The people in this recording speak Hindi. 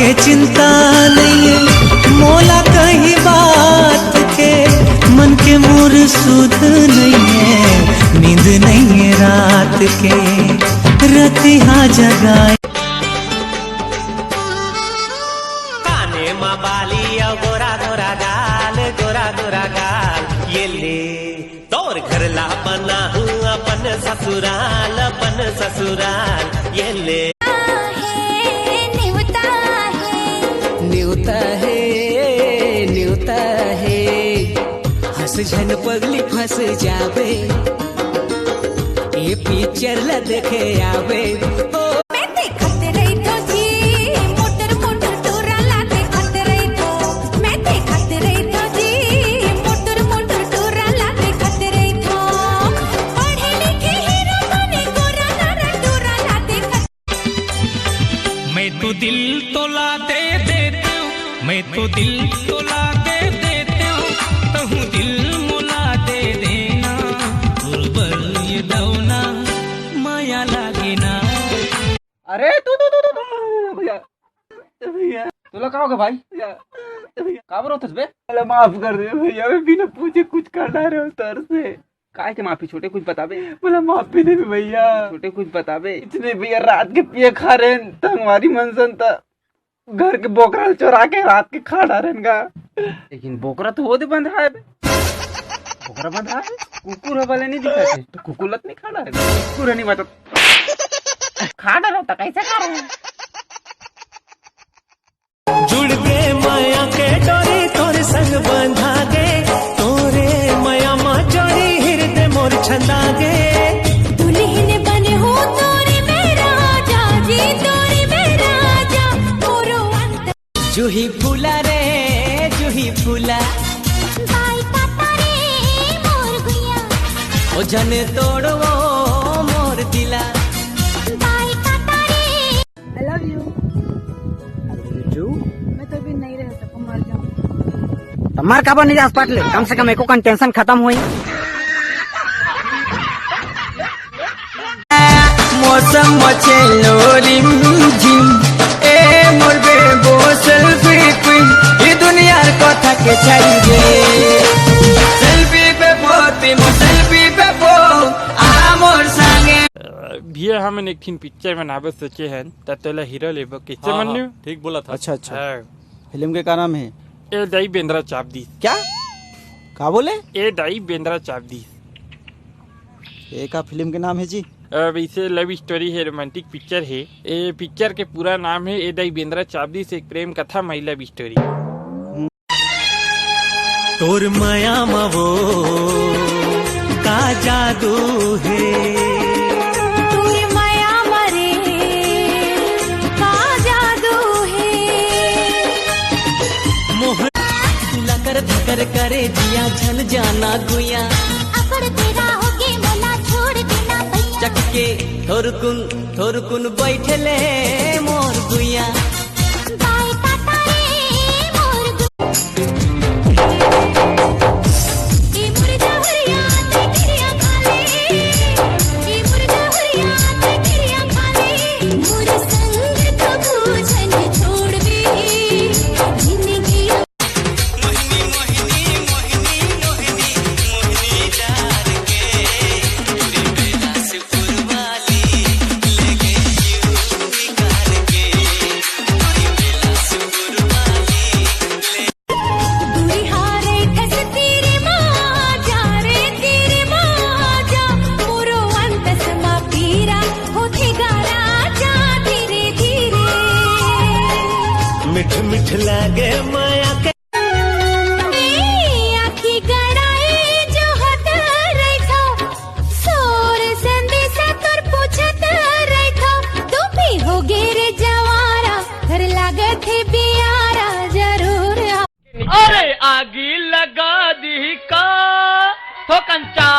के चिंता नहीं है मोला कहीं बात के, मन के मोर सुध नहीं है, नींद नहीं है रात के, रतिहा जगाए काने माँ बाली गोरा गोरा गाल, गोरा गोरा गाल, ये ले तोर घर ला बना हूँ अपन ससुराल, अपन ससुराल, ये ले न्यूता है हंस झन पगली फंस जावे, ये पिक्चर ला देखे आवे। मैं देखत रही तो जी मोटर मोटर टोरा ला देखत रही तो, मैं देखत रही तो जी मोटर मोटर टोरा ला देखत रही तो, पढ़े लिखे हीरो बने गोरा नारा टोरा ला देखत। मैं तो दिल तोला दे देती हूँ, मैं तो दिल तोला दे देती हूँ, कहूँ दिल मुला दे देना, गुरबल ये दौना माया लागे ना। अरे तू भैया भैया तुला का होगा भाई का बरोतस बे? अरे माफ कर दे भैया, मैं बिना पूछे कुछ कर रहे हो सर से। काय के माफी छोटे कुछ बताबे? बोला माफी दे भैया, छोटे कुछ बताबे। इतने भैया रात के पिए खा रहे हमारी मनसन था, घर के बोकरा चोरा के रात के खा डाले का। लेकिन बोकरा तो हो दे बंद है, बोकरा बंद है, कुकुर वाले नहीं दिखा थे तो कुकुलत नहीं खा डाले, कुकुर नहीं बता खा डाला था कैसे खा रहे हैं। जुड़ के माया के डोरी तोरे संग बंधा गे, तोरे माया मा चोरी हृदय मोर छंदा गे, दुल्हन बने हो तोरे मेरा राजा जी, तोरे मेरा राजा मोरो अंत। जूही फूला रे जूही फूला, बाई काता रे मोर गुइया, ओ जने तोड़ो मोर दिला, बाई काता रे। I love you. मैं तो भी नहीं रह सकूं, मर जाऊं। तो मर कब नहीं जा पाटले, कम से कम एको का टेंशन खत्म हुई। मौसम मचे लोरिम जिम ए मोर बेबो सेल्फी क्वीन, ये दुनिया को थके चाहिए सेल्फी पे पोती मो सेल्फी पे पो आ मोर संगे भैया हम एक थीन पिक्चर बनावे सोचे हैं, ततला हीरो लेबो कैसे मन्नू? ठीक बोला था। अच्छा अच्छा फिल्म के क्या नाम है? ए दाई बेंद्रा चाप दी। क्या का बोले? ए दाई बेंद्रा चाप दी। एक फिल्म के नाम है जी? वैसे लव स्टोरी है, रोमांटिक पिक्चर है। ये पिक्चर के पूरा नाम है ए दाई बेंद्रा चाप दी से एक प्रेम कथा माई लव स्टोरी। तोर माया मवो का जादू है, तोरे माया मरे का जादू है, मोह लकर धकर करे दिया झल जाना गुया, अकड़ तेरा होके मला छोड़ देना भैया, चकके थोरकुन बैठले मोर गुया, बाई काता रे मोर ए मुर्गा हरिया ते गिरिया खाले, ए मुर्गा हरिया ते गिरिया खाले, मोर संग तो भूजन छोड़ दे जिंदगी। मिठ मिठ लागे माया के आखी गड़ाई जो हत रखो, सोर संदेश कर पूछत रखो, तू भी हो गे जवारा, घर लागत है बियारा जरूर। अरे आगी लगा दी का तो कंचा